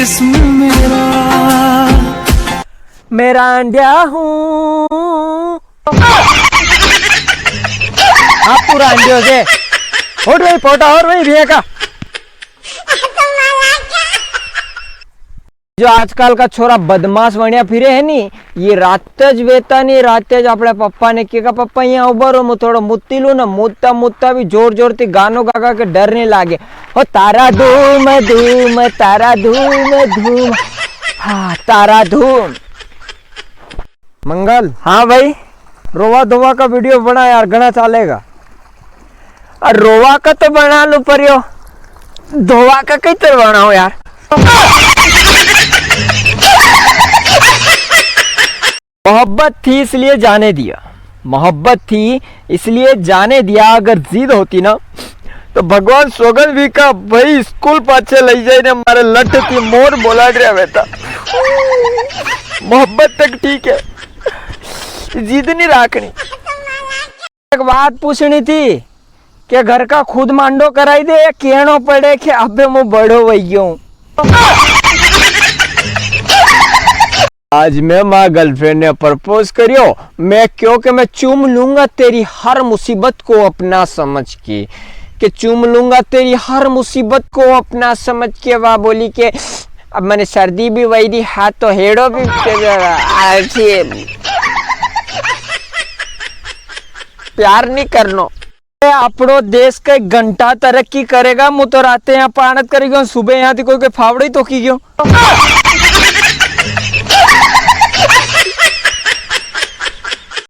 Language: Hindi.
जिस्म मेरा अंडिया हूँ। आप पूरा अंडियो से उठ भाई पोटा और भाई भैया का जो आजकल का छोरा बदमाश बनिया फिरे है नी, ये रातज वेता नहीं रातज अपने पप्पा ने कहा पप्पा यहाँ उभर हो थोड़ा मुत्ती लू ना, मुत्ता मुत्ता भी जोर जोर थी गानों गा के डर नहीं लागे। हो तारा धूम धूम तारा धूम धूम, हाँ तारा धूम। मंगल हाँ भाई, रोवा धोवा का वीडियो बना यार, घना चलेगा। और रोवा का तो बना लो पर यो धोवा का कई तरह बनाओ यार। मोहब्बत थी इसलिए जाने दिया, मोहब्बत थी इसलिए जाने दिया। अगर जिद होती ना तो भगवान सोगल भी का भाई स्कूल पाछे ले जाए ने मारे लट थी मोर बोला रहा बेटा। मोहब्बत तक ठीक है, जिद नहीं रखनी। एक बात पूछनी थी कि घर का खुद मांडो कराई दे या कहनो पड़े कि अबे मैं बड़ो वही हूँ। आज मैं माँ गर्लफ्रेंड ने प्रपोज करियो, मैं क्योंकि मैं चूम लूंगा तेरी हर मुसीबत को अपना समझ के, कि चूम लूंगा तेरी हर मुसीबत को अपना समझ के। वह बोली कि अब मैंने सर्दी भी वही दी, हाथ तो हेड़ो भी प्यार नहीं करनो। अपनो देश का एक घंटा तरक्की करेगा, मुँह तो राते यहाँ पानत करेगा, सुबह यहाँ थी कोई फावड़ी तो की गयो।